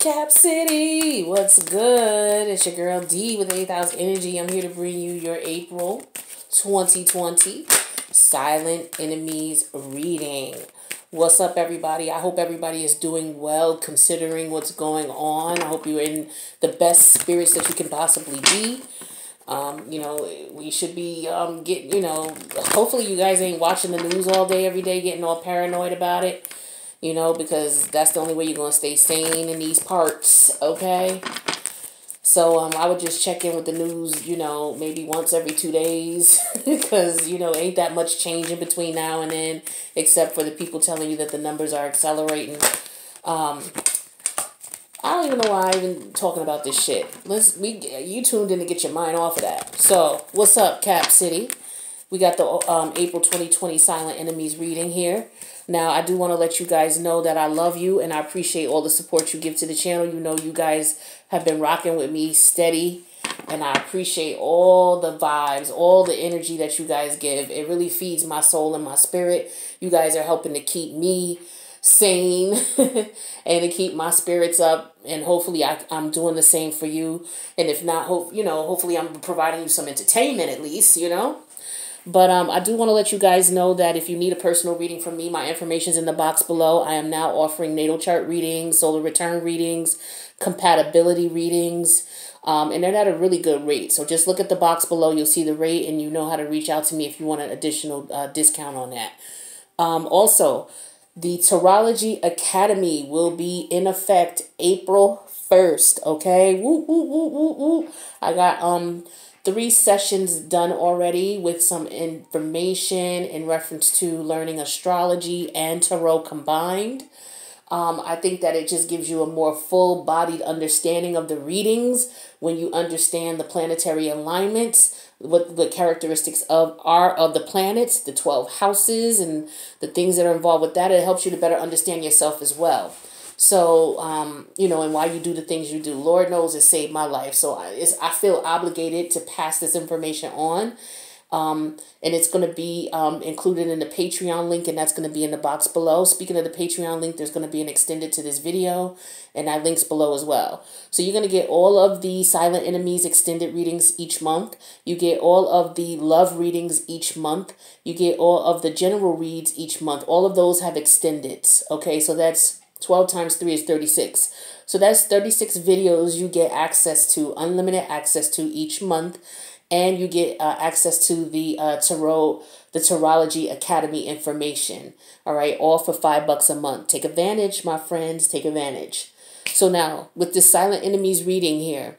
Cap City? What's good? It's your girl D with 8,000 Energy. I'm here to bring you your April 2020 Silent Enemies reading. What's up, everybody? I hope everybody is doing well considering what's going on. I hope you're in the best spirits that you can possibly be. We should be getting, hopefully you guys ain't watching the news all day, every day, getting all paranoid about it. Because that's the only way you're going to stay sane in these parts, okay? So, I would just check in with the news, maybe once every 2 days, because, ain't that much change in between now and then, except for the people telling you that the numbers are accelerating. I don't even know why I'm even talking about this shit. You tuned in to get your mind off of that. So, what's up, Cap City? We got the April 2020 Silent Enemies reading here. Now, I do want to let you guys know that I love you and I appreciate all the support you give to the channel. You guys have been rocking with me steady, and I appreciate all the vibes, all the energy that you guys give. It really feeds my soul and my spirit. You guys are helping to keep me sane and to keep my spirits up, and hopefully I'm doing the same for you. And if not, hopefully I'm providing you some entertainment at least, But I do want to let you guys know that if you need a personal reading from me, my information is in the box below. I am now offering natal chart readings, solar return readings, compatibility readings, and they're at a really good rate. So just look at the box below. You'll see the rate, and you know how to reach out to me if you want an additional discount on that. Also, the Tarology Academy will be in effect April 1st, okay? Woo, woo, woo, woo, woo. I got 3 sessions done already with some information in reference to learning astrology and tarot combined. I think that it just gives you a more full-bodied understanding of the readings when you understand the planetary alignments, what the characteristics are of the planets, the 12 houses, and the things that are involved with that. It helps you to better understand yourself as well. So, and why you do the things you do. Lord knows it saved my life. So I feel obligated to pass this information on. And it's going to be included in the Patreon link, and that's going to be in the box below. Speaking of the Patreon link, there's going to be an extended to this video, and that link's below as well. So you're going to get all of the Silent Enemies extended readings each month. You get all of the love readings each month. You get all of the general reads each month. All of those have extendeds. Okay, so that's 12 times 3 is 36. So that's 36 videos you get access to, unlimited access to each month. And you get access to the Tarology Academy information. All right, all for $5 a month. Take advantage, my friends. Take advantage. So now, with this Silent Enemies reading here,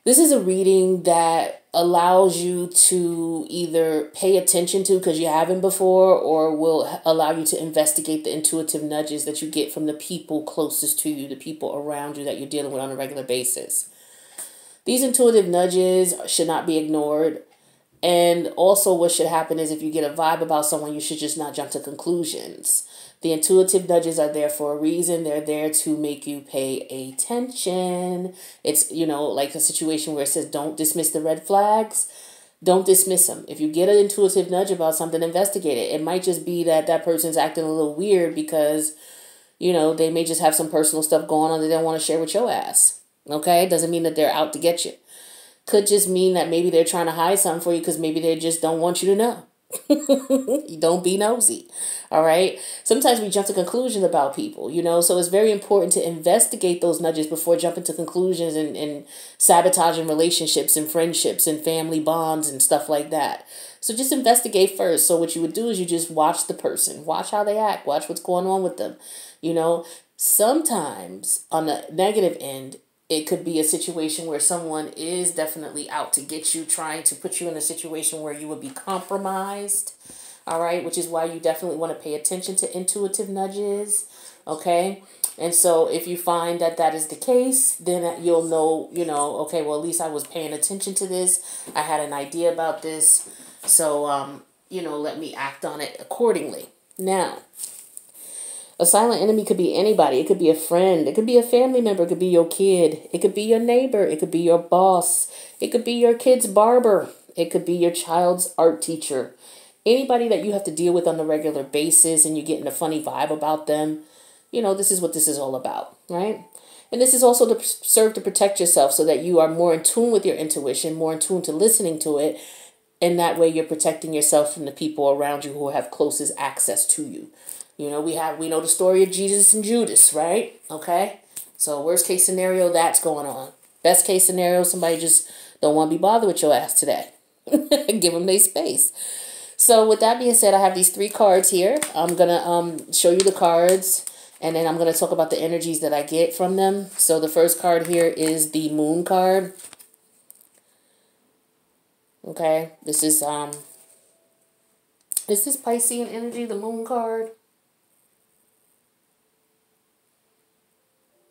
this is a reading that allows you to either pay attention to because you haven't before, or will allow you to investigate the intuitive nudges that you get from the people closest to you, the people around you that you're dealing with on a regular basis. These intuitive nudges should not be ignored. And also what should happen is if you get a vibe about someone, you should just not jump to conclusions. The intuitive nudges are there for a reason. They're there to make you pay attention. It's, like a situation where it says don't dismiss the red flags. Don't dismiss them. If you get an intuitive nudge about something, investigate it. It might just be that that person's acting a little weird because, they may just have some personal stuff going on that they don't want to share with your ass. Okay? Doesn't mean that they're out to get you. Could just mean that maybe they're trying to hide something for you because maybe they just don't want you to know. Don't be nosy. All right? Sometimes we jump to conclusions about people, so it's very important to investigate those nudges before jumping to conclusions and sabotaging relationships and friendships and family bonds and stuff like that. So just investigate first. So what you would do is you just watch the person, watch how they act, watch what's going on with them. Sometimes on the negative end, it could be a situation where someone is definitely out to get you, trying to put you in a situation where you would be compromised. All right, which is why you definitely want to pay attention to intuitive nudges. Okay, and so if you find that that is the case, then you'll know, okay, well, at least I was paying attention to this. I had an idea about this. So, let me act on it accordingly. Now, a silent enemy could be anybody. It could be a friend. It could be a family member. It could be your kid. It could be your neighbor. It could be your boss. It could be your kid's barber. It could be your child's art teacher. Anybody that you have to deal with on a regular basis and you're getting a funny vibe about them, this is what this is all about, right? And this is also to serve to protect yourself so that you are more in tune with your intuition, more in tune to listening to it. And that way you're protecting yourself from the people around you who have closest access to you. We know the story of Jesus and Judas, right? Okay. So worst case scenario, that's going on. Best case scenario, somebody just don't want to be bothered with your ass today. Give them their space. So with that being said, I have these 3 cards here. I'm going to show you the cards, and then I'm going to talk about the energies that I get from them. So the first card here is the Moon card. Okay, this is Piscean energy, the Moon card?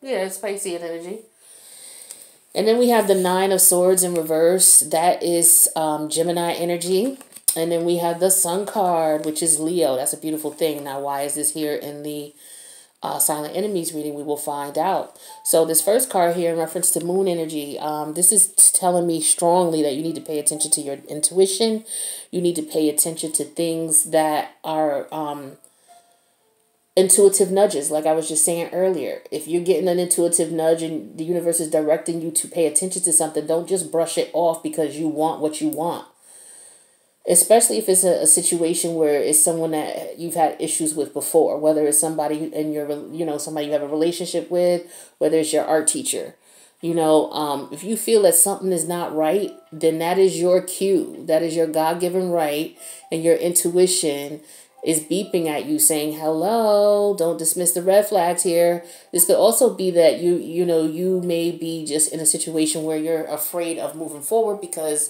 Yeah, it's Piscean energy. And then we have the 9 of Swords in reverse. That is Gemini energy. And then we have the Sun card, which is Leo. That's a beautiful thing. Now, why is this here in the Silent Enemies reading? We will find out. So this first card here in reference to Moon energy, this is telling me strongly that you need to pay attention to your intuition. You need to pay attention to things that are intuitive nudges, like I was just saying earlier. If you're getting an intuitive nudge and the universe is directing you to pay attention to something, don't just brush it off because you want what you want. Especially if it's a situation where it's someone that you've had issues with before, whether it's somebody in your, somebody you have a relationship with, whether it's your art teacher. If you feel that something is not right, then that is your cue. That is your God-given right, and your intuition is beeping at you saying, hello, don't dismiss the red flags here. This could also be that you may be just in a situation where you're afraid of moving forward because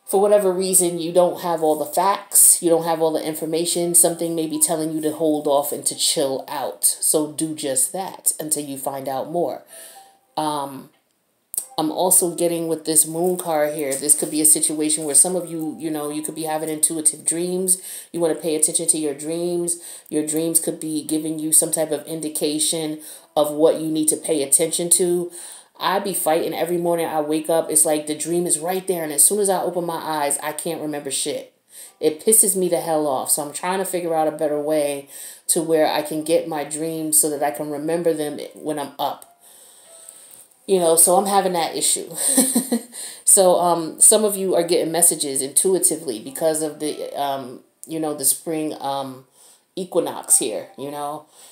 for whatever reason, you don't have all the facts, you don't have all the information. Something may be telling you to hold off and to chill out. So do just that until you find out more. I'm also getting with this Moon card here. This could be a situation where some of you, you could be having intuitive dreams. You want to pay attention to your dreams. Your dreams could be giving you some type of indication of what you need to pay attention to. I be fighting every morning I wake up. It's like the dream is right there. And as soon as I open my eyes, I can't remember shit. It pisses me the hell off. So I'm trying to figure out a better way to where I can get my dreams so that I can remember them when I'm up. So I'm having that issue. So some of you are getting messages intuitively because of the, the spring equinox here,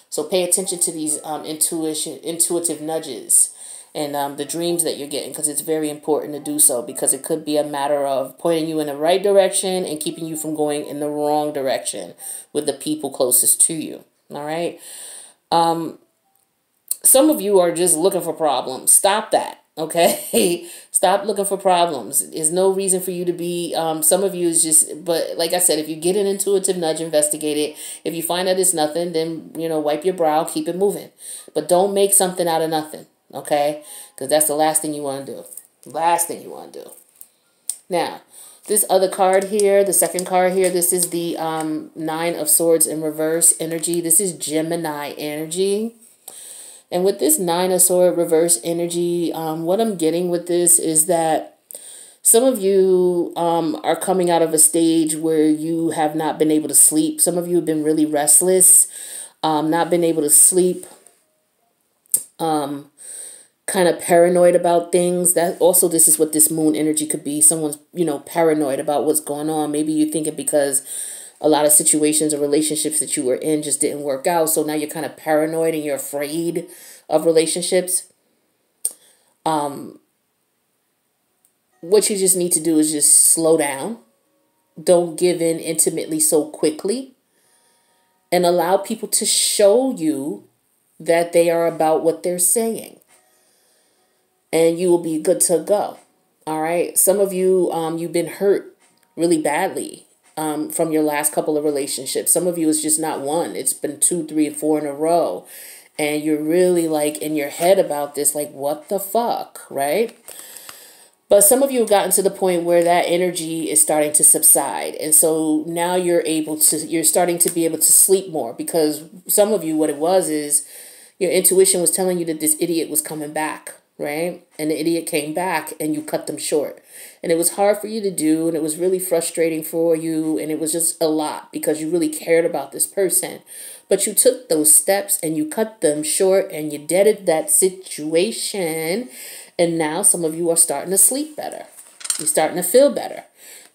So pay attention to these intuitive nudges and the dreams that you're getting, because it's very important to do so, because it could be a matter of pointing you in the right direction and keeping you from going in the wrong direction with the people closest to you. All right. Some of you are just looking for problems. Stop that. Okay. Stop looking for problems. There's no reason for you to be, some of you is just, but like I said, if you get an intuitive nudge, investigate it. If you find that it's nothing, then, wipe your brow, keep it moving, but don't make something out of nothing. Okay. Because that's the last thing you want to do. Last thing you want to do. Now, this other card here, the second card here, this is the 9 of Swords in reverse energy. This is Gemini energy. And with this 9 of Swords reverse energy, what I'm getting with this is that some of you are coming out of a stage where you have not been able to sleep. Some of you have been really restless, not been able to sleep, kind of paranoid about things. That also, this is what this Moon energy could be. Someone's, paranoid about what's going on. Maybe you think it because a lot of situations or relationships that you were in just didn't work out. So now you're kind of paranoid and you're afraid of relationships. What you just need to do is just slow down. Don't give in intimately so quickly. And allow people to show you that they are about what they're saying. And you will be good to go. All right. Some of you, you've been hurt really badly from your last couple of relationships. Some of you, it's just not one. It's been 2, 3, 4 in a row. And you're really like in your head about this, like, what the fuck, right? But some of you have gotten to the point where that energy is starting to subside. And so now you're starting to be able to sleep more, because some of you, what it was is your intuition was telling you that this idiot was coming back. right? And the idiot came back and you cut them short. And it was hard for you to do, and it was really frustrating for you, and it was just a lot because you really cared about this person. But you took those steps and you cut them short and you deaded that situation. And now some of you are starting to sleep better. You're starting to feel better.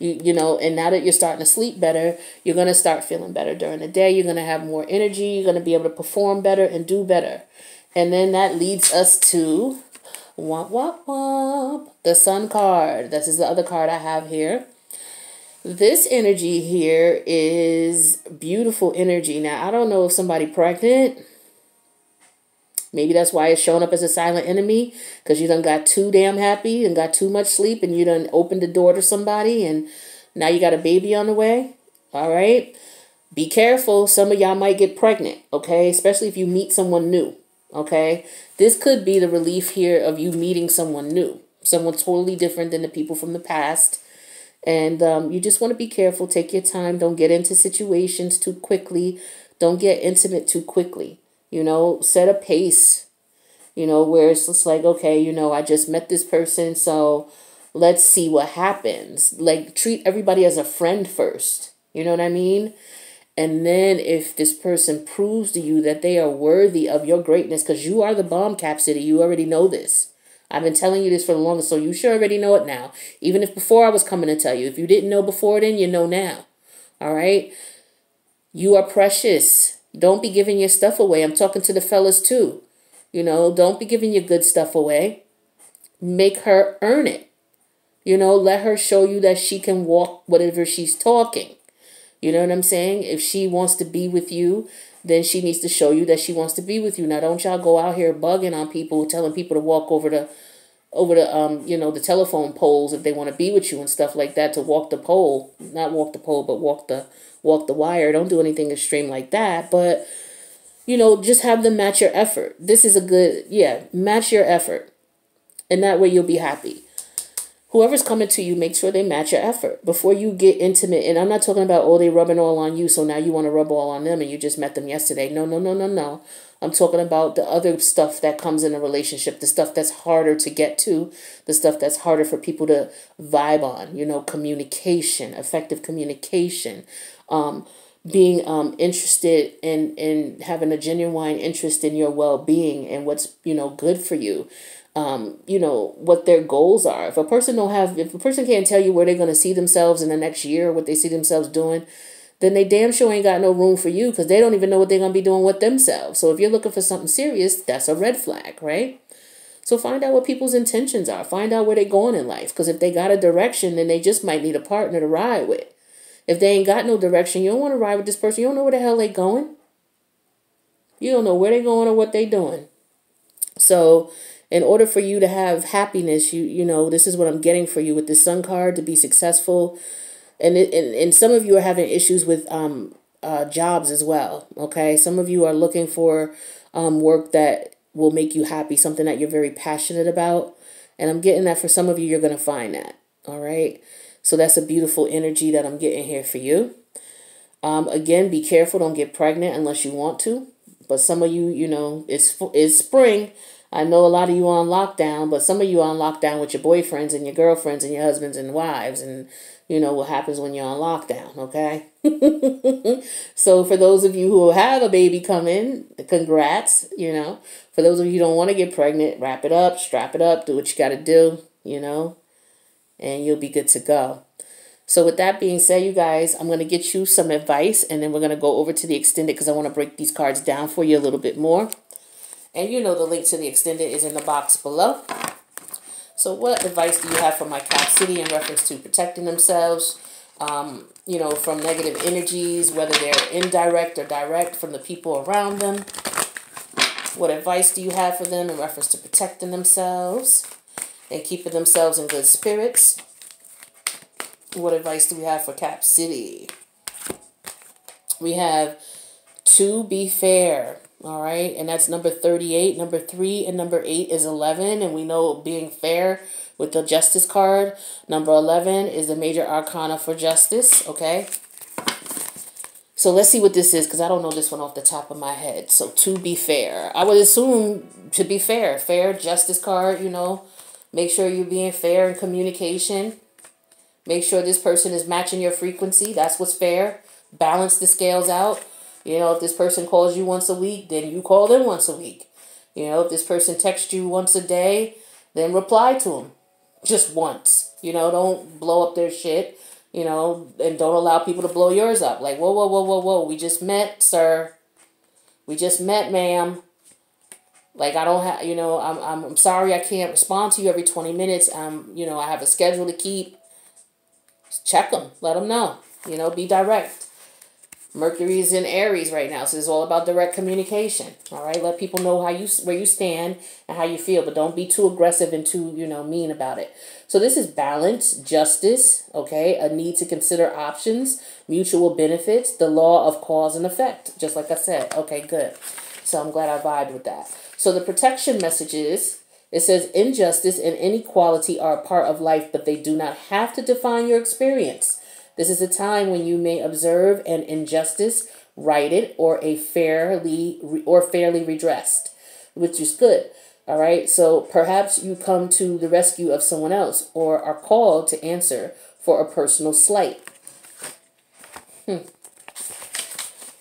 You know, and now that you're starting to sleep better, you're going to start feeling better during the day. You're going to have more energy. You're going to be able to perform better and do better. And then that leads us to womp, womp, womp, the Sun card. This is the other card I have here. This energy here is beautiful energy. Now, I don't know if somebody pregnant. Maybe that's why it's showing up as a silent enemy, because you done got too damn happy and got too much sleep and you done opened the door to somebody and now you got a baby on the way. All right. Be careful. Some of y'all might get pregnant. Okay. Especially if you meet someone new. Okay. This could be the relief here of you meeting someone new, someone totally different than the people from the past. And you just want to be careful. Take your time. Don't get into situations too quickly. Don't get intimate too quickly. You know, set a pace, you know, where it's just like, okay, you know, I just met this person, so let's see what happens. Like, treat everybody as a friend first. You know what I mean? And then if this person proves to you that they are worthy of your greatness, because you are the bomb, Cap City, you already know this. I've been telling you this for the longest, so you sure already know it now. Even if before I was coming to tell you. If you didn't know before then, you know now. All right? You are precious. Don't be giving your stuff away. I'm talking to the fellas too. You know, don't be giving your good stuff away. Make her earn it. You know, let her show you that she can walk whatever she's talking. You know what I'm saying? If she wants to be with you, then she needs to show you that she wants to be with you. Now, don't y'all go out here bugging on people, telling people to walk over the you know, the telephone poles if they want to be with you and stuff like that, to walk the pole, not walk the pole, but walk the wire. Don't do anything extreme like that, but you know, just have them match your effort. This is a good, match your effort, and that way you'll be happy. Whoever's coming to you, make sure they match your effort before you get intimate. And I'm not talking about, oh, they rubbing all on you, so now you want to rub all on them and you just met them yesterday. No, no, no, no, no. I'm talking about the other stuff that comes in a relationship, the stuff that's harder to get to, the stuff that's harder for people to vibe on, you know, communication, effective communication, being interested in having a genuine interest in your well-being and what's, you know, good for you. You know, what their goals are. If a person can't tell you where they're going to see themselves in the next year, what they see themselves doing, then they damn sure ain't got no room for you, because they don't even know what they're going to be doing with themselves. So if you're looking for something serious, that's a red flag, right? So find out what people's intentions are. Find out where they're going in life, because if they got a direction, then they just might need a partner to ride with. If they ain't got no direction, you don't want to ride with this person. You don't know where the hell they going. You don't know where they're going or what they're doing. So in order for you to have happiness, you know, this is what I'm getting for you with the Sun card, to be successful. And some of you are having issues with jobs as well. Okay. Some of you are looking for work that will make you happy, something that you're very passionate about. And I'm getting that for some of you, you're going to find that. All right. So that's a beautiful energy that I'm getting here for you. Again, be careful. Don't get pregnant unless you want to. But some of you, you know, it's spring. I know a lot of you are on lockdown, but some of you are on lockdown with your boyfriends and your girlfriends and your husbands and wives, and you know what happens when you're on lockdown, okay? So for those of you who have a baby coming, congrats, you know. For those of you who don't want to get pregnant, wrap it up, strap it up, do what you got to do, you know, and you'll be good to go. So with that being said, you guys, I'm going to get you some advice, and then we're going to go over to the extended, because I want to break these cards down for you a little bit more. And you know the link to the extended is in the box below. So what advice do you have for my Cap City in reference to protecting themselves, you know, from negative energies, whether they're indirect or direct from the people around them? What advice do you have for them in reference to protecting themselves and keeping themselves in good spirits? What advice do we have for Cap City? We have to be fair. All right. And that's number 38. Number 3 and number 8 is 11. And we know being fair with the Justice card. Number 11 is the major arcana for justice. Okay. So let's see what this is, because I don't know this one off the top of my head. So to be fair, I would assume to be fair. Fair, justice card, you know. Make sure you're being fair in communication. Make sure this person is matching your frequency. That's what's fair. Balance the scales out. You know, if this person calls you once a week, then you call them once a week. You know, if this person texts you once a day, then reply to them just once. You know, don't blow up their shit, you know, and don't allow people to blow yours up. Like, whoa, whoa, whoa, whoa, whoa. We just met, sir. We just met, ma'am. Like, I don't have, you know, I'm sorry I can't respond to you every 20 minutes. You know, I have a schedule to keep. Check them. Let them know. You know, be direct. Mercury is in Aries right now, so it's all about direct communication. All right, let people know where you stand and how you feel, but don't be too aggressive and too, you know, mean about it. So this is balance, justice, okay, a need to consider options, mutual benefits, the law of cause and effect, just like I said. Okay, good. So I'm glad I vibed with that. So the protection messages, it says injustice and inequality are a part of life, but they do not have to define your experience. This is a time when you may observe an injustice righted or fairly redressed, which is good. All right. So perhaps you come to the rescue of someone else or are called to answer for a personal slight.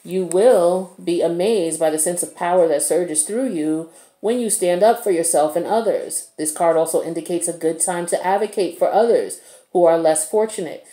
You will be amazed by the sense of power that surges through you when you stand up for yourself and others. This card also indicates a good time to advocate for others who are less fortunate.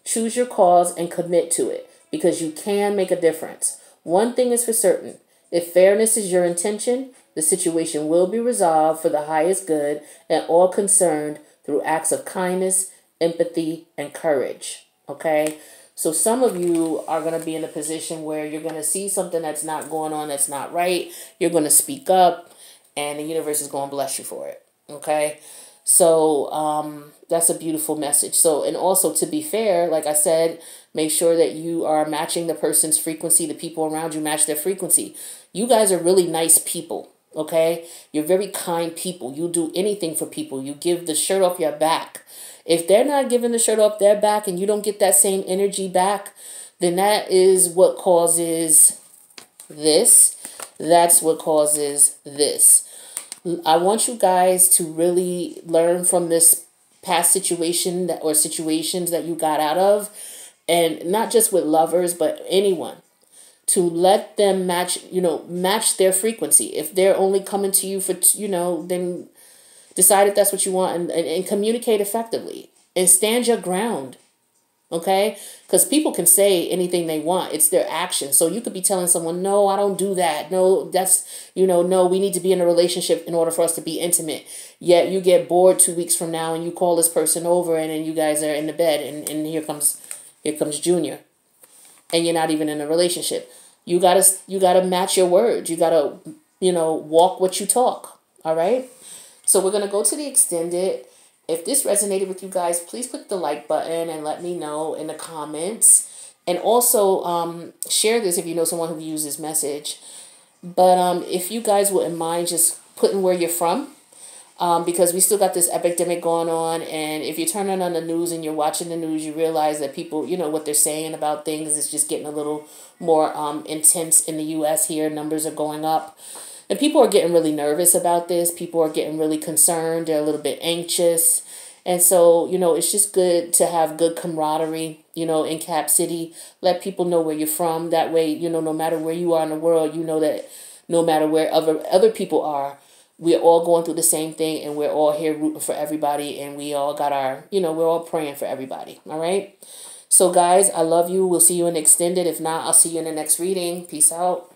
Choose your cause and commit to it, because you can make a difference. One thing is for certain. If fairness is your intention, the situation will be resolved for the highest good and all concerned through acts of kindness, empathy, and courage. Okay? So some of you are going to be in a position where you're going to see something that's not going on, that's not right. You're going to speak up, and the universe is going to bless you for it. Okay? So that's a beautiful message. So, and also to be fair, like I said, make sure that you are matching the person's frequency. The people around you match their frequency. You guys are really nice people. Okay. You're very kind people. You do anything for people. You give the shirt off your back. If they're not giving the shirt off their back and you don't get that same energy back, then that is what causes this. That's what causes this. I want you guys to really learn from this past situation or situations that you got out of, and not just with lovers, but anyone, to let them match their frequency. If they're only coming to you for, then decide if that's what you want, and communicate effectively and stand your ground. Okay? Because people can say anything they want. It's their actions. So you could be telling someone, no, I don't do that. No, that's, no, we need to be in a relationship in order for us to be intimate. Yet you get bored 2 weeks from now and you call this person over and then you guys are in the bed and here comes Junior. And you're not even in a relationship. You gotta match your words. You gotta, walk what you talk. All right? So we're going to go to the extended. If this resonated with you guys, please click the like button and let me know in the comments. And also share this if you know someone who used this message. But if you guys wouldn't mind just putting where you're from, because we still got this epidemic going on. And if you're turning on the news and you're watching the news, you realize that people, what they're saying about things is just getting a little more intense in the U.S. here. Numbers are going up. And people are getting really nervous about this. People are getting really concerned. They're a little bit anxious. And so, it's just good to have good camaraderie, in Cap City. Let people know where you're from. That way, no matter where you are in the world, that no matter where other people are, we're all going through the same thing and we're all here rooting for everybody. And we all got our, we're all praying for everybody. All right. So, guys, I love you. We'll see you in the extended. If not, I'll see you in the next reading. Peace out.